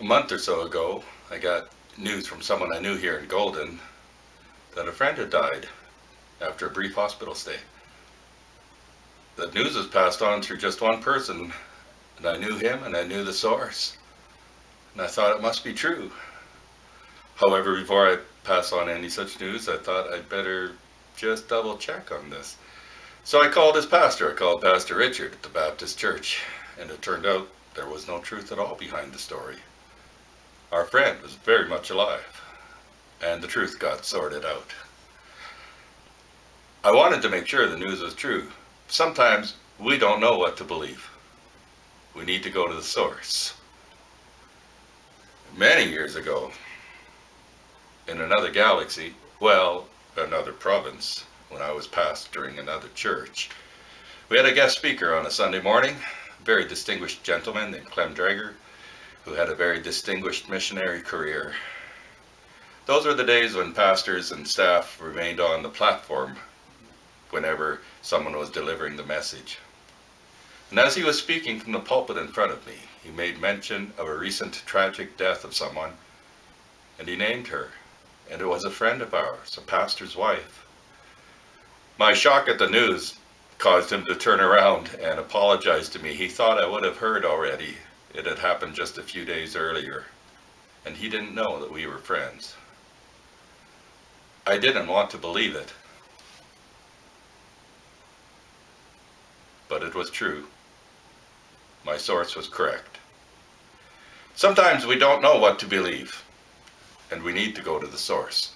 A month or so ago, I got news from someone I knew here in Golden that a friend had died after a brief hospital stay. The news was passed on through just one person, and I knew him and I knew the source, and I thought it must be true. However, before I pass on any such news, I thought I'd better just double check on this. So I called his pastor. I called Pastor Richard at the Baptist Church, and it turned out there was no truth at all behind the story. Our friend was very much alive, and the truth got sorted out. I wanted to make sure the news was true. Sometimes we don't know what to believe. We need to go to the source. Many years ago, in another galaxy, well, another province, when I was pastoring another church, we had a guest speaker on a Sunday morning, a very distinguished gentleman named Clem Drager, who had a very distinguished missionary career. Those were the days when pastors and staff remained on the platform whenever someone was delivering the message. And as he was speaking from the pulpit in front of me, he made mention of a recent tragic death of someone, and he named her, and it was a friend of ours, a pastor's wife. My shock at the news caused him to turn around and apologize to me. He thought I would have heard already. It had happened just a few days earlier, and he didn't know that we were friends. I didn't want to believe it, but it was true. My source was correct. Sometimes we don't know what to believe, and we need to go to the source.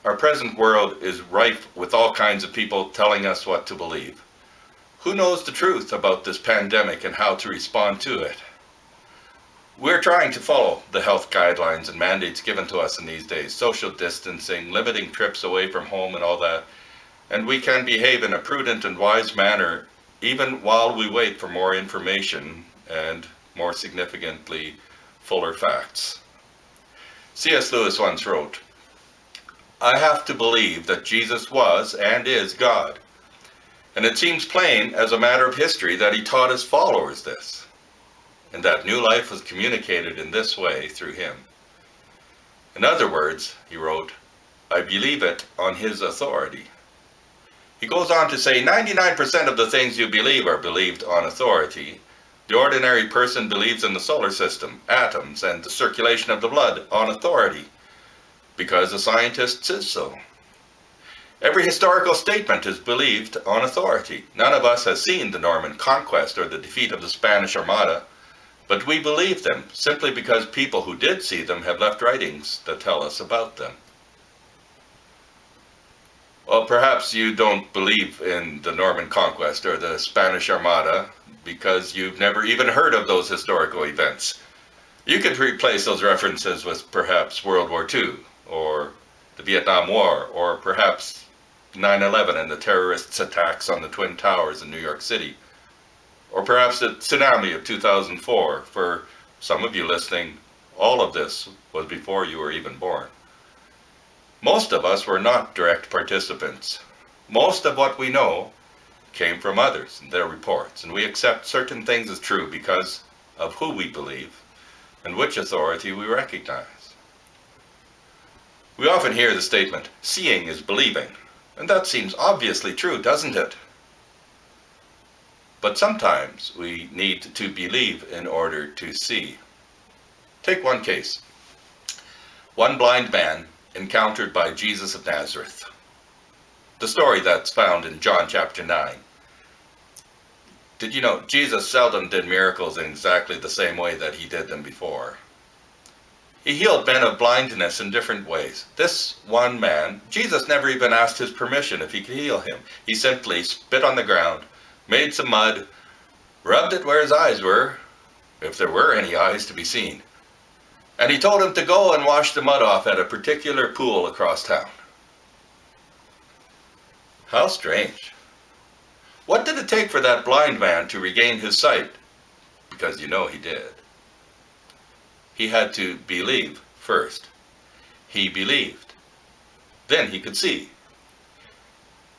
Our present world is rife with all kinds of people telling us what to believe. Who knows the truth about this pandemic and how to respond to it? We're trying to follow the health guidelines and mandates given to us in these days, social distancing, limiting trips away from home and all that, and we can behave in a prudent and wise manner even while we wait for more information and, more significantly, fuller facts. C.S. Lewis once wrote, "I have to believe that Jesus was and is God, and it seems plain as a matter of history that he taught his followers this, and that new life was communicated in this way through him. In other words," he wrote, "I believe it on his authority." He goes on to say, 99% of the things you believe are believed on authority. The ordinary person believes in the solar system, atoms, and the circulation of the blood on authority, because a scientist says so. Every historical statement is believed on authority. None of us has seen the Norman conquest or the defeat of the Spanish Armada, but we believe them simply because people who did see them have left writings that tell us about them. Well, perhaps you don't believe in the Norman conquest or the Spanish Armada because you've never even heard of those historical events. You could replace those references with perhaps World War II, or the Vietnam War, or perhaps 9/11 and the terrorists' attacks on the Twin Towers in New York City, or perhaps the tsunami of 2004. For some of you listening, all of this was before you were even born. Most of us were not direct participants. Most of what we know came from others and their reports, and we accept certain things as true because of who we believe and which authority we recognize. We often hear the statement, "Seeing is believing," and that seems obviously true, doesn't it? But sometimes we need to believe in order to see. Take one case. One blind man encountered by Jesus of Nazareth. The story that's found in John chapter 9. Did you know Jesus seldom did miracles in exactly the same way that he did them before? He healed men of blindness in different ways. This one man, Jesus never even asked his permission if he could heal him. He simply spit on the ground, made some mud, rubbed it where his eyes were, if there were any eyes to be seen, and he told him to go and wash the mud off at a particular pool across town. How strange. What did it take for that blind man to regain his sight? Because you know he did. He had to believe first. He believed. Then he could see.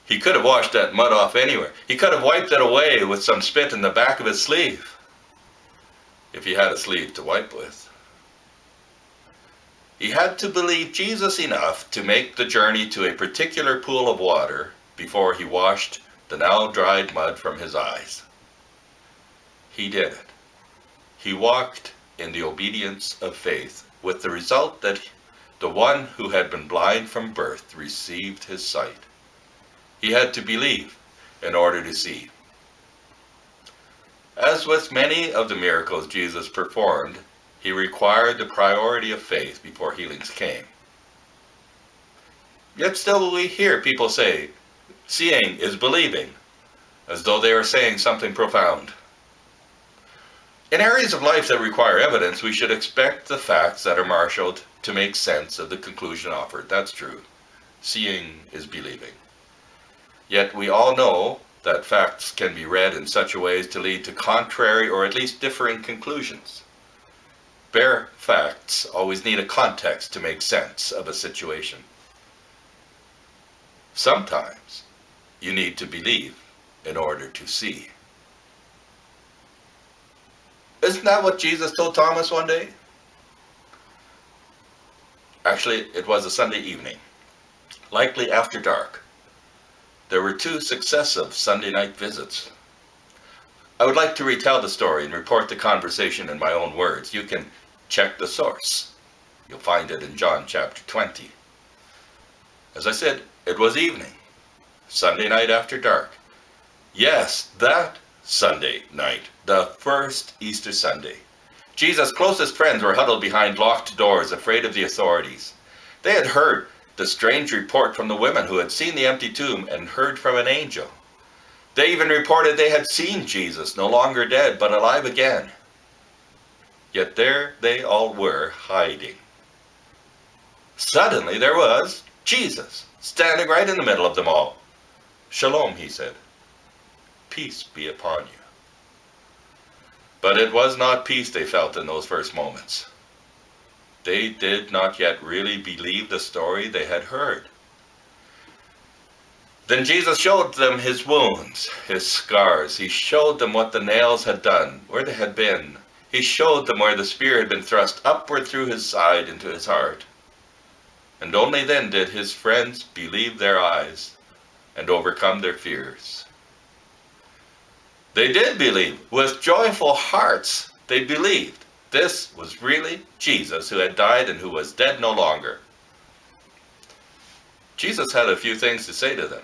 He could have washed that mud off anywhere. He could have wiped it away with some spit in the back of his sleeve, if he had a sleeve to wipe with. He had to believe Jesus enough to make the journey to a particular pool of water before he washed the now dried mud from his eyes. He did it. He walked in the obedience of faith, with the result that the one who had been blind from birth received his sight. He had to believe in order to see. As with many of the miracles Jesus performed, he required the priority of faith before healings came. Yet still we hear people say, seeing is believing, as though they are saying something profound. In areas of life that require evidence, we should expect the facts that are marshaled to make sense of the conclusion offered. That's true. Seeing is believing. Yet we all know that facts can be read in such a way as to lead to contrary or at least differing conclusions. Bare facts always need a context to make sense of a situation. Sometimes you need to believe in order to see. Isn't that what Jesus told Thomas one day? Actually, it was a Sunday evening, likely after dark. There were 2 successive Sunday night visits. I would like to retell the story and report the conversation in my own words. You can check the source. You'll find it in John chapter 20. As I said, it was evening, Sunday night after dark. Yes, that Sunday night, the first Easter Sunday. Jesus' closest friends were huddled behind locked doors, afraid of the authorities. They had heard the strange report from the women who had seen the empty tomb and heard from an angel. They even reported they had seen Jesus, no longer dead, but alive again. Yet there they all were, hiding. Suddenly there was Jesus, standing right in the middle of them all. "Shalom," he said. "Peace be upon you." But it was not peace they felt in those first moments. They did not yet really believe the story they had heard. Then Jesus showed them his wounds, his scars. He showed them what the nails had done, where they had been. He showed them where the spear had been thrust upward through his side into his heart. And only then did his friends believe their eyes and overcome their fears. They did believe. With joyful hearts, they believed. This was really Jesus who had died and who was dead no longer. Jesus had a few things to say to them.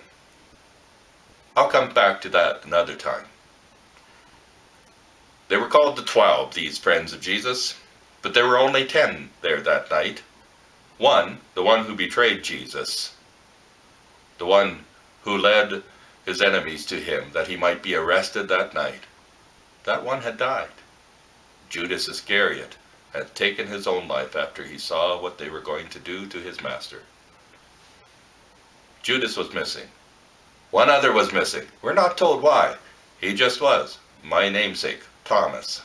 I'll come back to that another time. They were called the 12, these friends of Jesus, but there were only 10 there that night. One, the one who betrayed Jesus, the one who led his enemies to him that he might be arrested that night, that one had died. Judas Iscariot had taken his own life after he saw what they were going to do to his master. Judas was missing. One other was missing. We're not told why. He just was. My namesake, Thomas.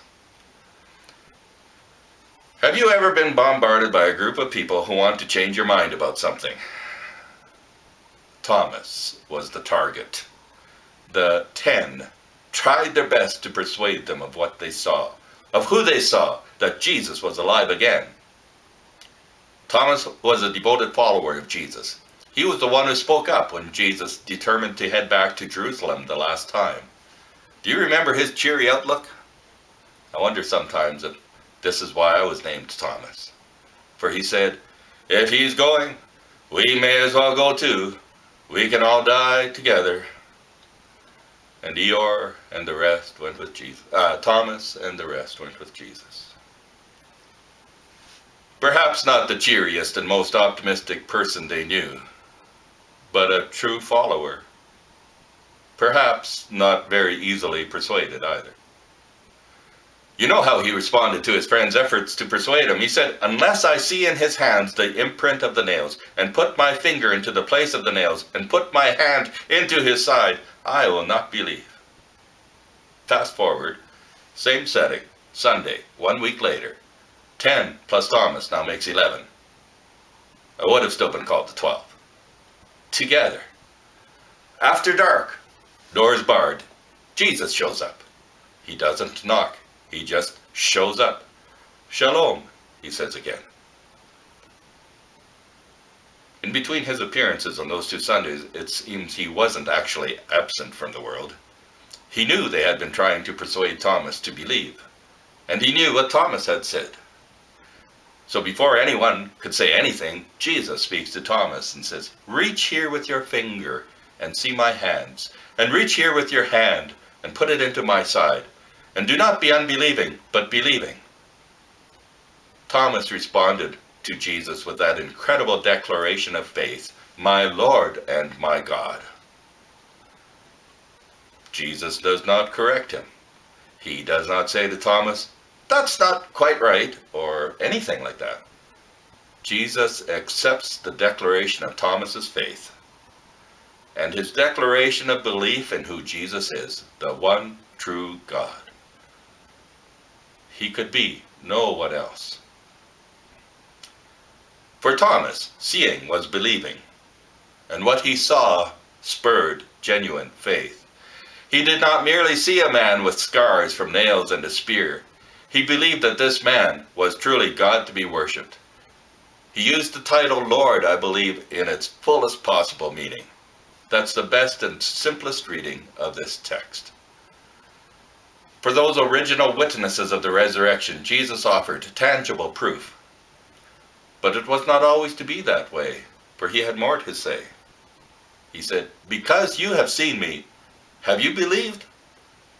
Have you ever been bombarded by a group of people who want to change your mind about something? Thomas was the target. The 10 tried their best to persuade them of what they saw, of who they saw, that Jesus was alive again. Thomas was a devoted follower of Jesus. He was the one who spoke up when Jesus determined to head back to Jerusalem the last time. Do you remember his cheery outlook? I wonder sometimes if this is why I was named Thomas. For he said, if he's going, we may as well go too. We can all die together. And Eeyore and the rest went with Jesus. Thomas and the rest went with Jesus. Perhaps not the cheeriest and most optimistic person they knew, but a true follower. Perhaps not very easily persuaded either. You know how he responded to his friend's efforts to persuade him. He said, unless I see in his hands the imprint of the nails, and put my finger into the place of the nails, and put my hand into his side, I will not believe. Fast forward, same setting, Sunday, 1 week later. 10 plus Thomas now makes 11. I would have still been called the 12. Together. After dark, doors barred. Jesus shows up. He doesn't knock. He just shows up. Shalom, he says again. In between his appearances on those 2 Sundays, it seems he wasn't actually absent from the world. He knew they had been trying to persuade Thomas to believe, and he knew what Thomas had said. So before anyone could say anything, Jesus speaks to Thomas and says, "Reach here with your finger and see my hands, and reach here with your hand and put it into my side, and do not be unbelieving, but believing." Thomas responded to Jesus with that incredible declaration of faith, "My Lord and my God." Jesus does not correct him. He does not say to Thomas, "That's not quite right," or anything like that. Jesus accepts the declaration of Thomas's faith and his declaration of belief in who Jesus is, the one true God. He could be no one else. For Thomas, seeing was believing, and what he saw spurred genuine faith. He did not merely see a man with scars from nails and a spear. He believed that this man was truly God to be worshipped. He used the title Lord, I believe, in its fullest possible meaning. That's the best and simplest reading of this text. For those original witnesses of the resurrection, Jesus offered tangible proof. But it was not always to be that way, for he had more to say. He said, "Because you have seen me, have you believed?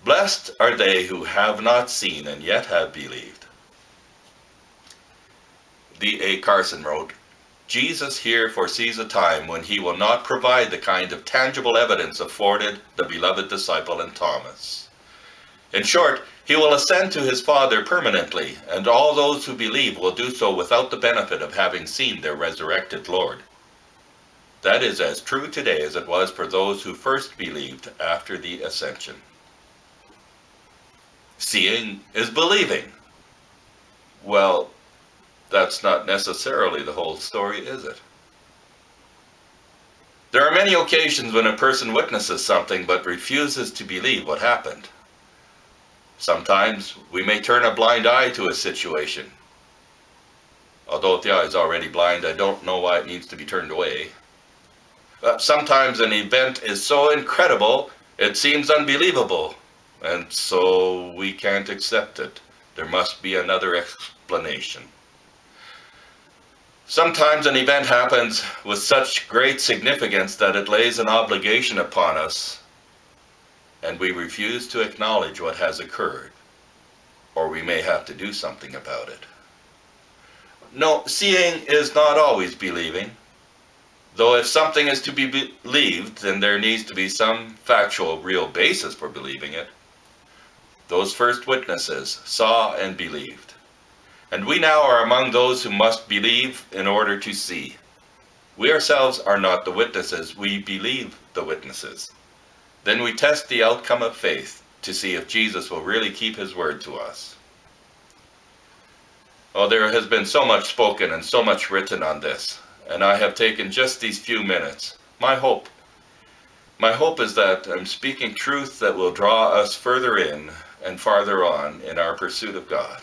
Blessed are they who have not seen and yet have believed." D.A. Carson wrote, "Jesus here foresees a time when he will not provide the kind of tangible evidence afforded the beloved disciple and Thomas. In short, he will ascend to his Father permanently, and all those who believe will do so without the benefit of having seen their resurrected Lord. That is as true today as it was for those who first believed after the ascension." Seeing is believing. Well, that's not necessarily the whole story, is it? There are many occasions when a person witnesses something but refuses to believe what happened. Sometimes we may turn a blind eye to a situation. Although if the eye is already blind, I don't know why it needs to be turned away. Sometimes an event is so incredible, it seems unbelievable, and so we can't accept it. There must be another explanation. Sometimes an event happens with such great significance that it lays an obligation upon us, and we refuse to acknowledge what has occurred, or we may have to do something about it. No, seeing is not always believing, though if something is to be believed, then there needs to be some factual, real basis for believing it. Those first witnesses saw and believed, and we now are among those who must believe in order to see. We ourselves are not the witnesses, we believe the witnesses. Then we test the outcome of faith to see if Jesus will really keep his word to us. Oh, there has been so much spoken and so much written on this, and I have taken just these few minutes. My hope is that I'm speaking truth that will draw us further in and farther on in our pursuit of God.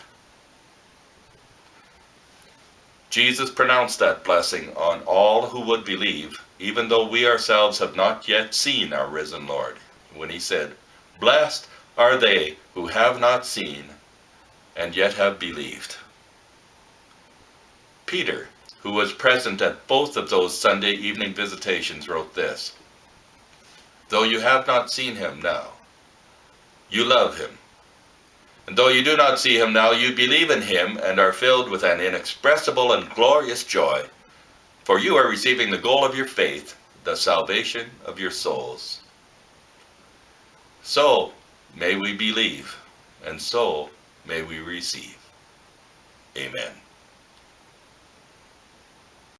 Jesus pronounced that blessing on all who would believe, even though we ourselves have not yet seen our risen Lord, when he said, "Blessed are they who have not seen and yet have believed." Peter, who was present at both of those Sunday evening visitations, wrote this, "Though you have not seen him now, you love him. And though you do not see him now, you believe in him and are filled with an inexpressible and glorious joy, for you are receiving the goal of your faith, the salvation of your souls." So may we believe, and so may we receive. Amen.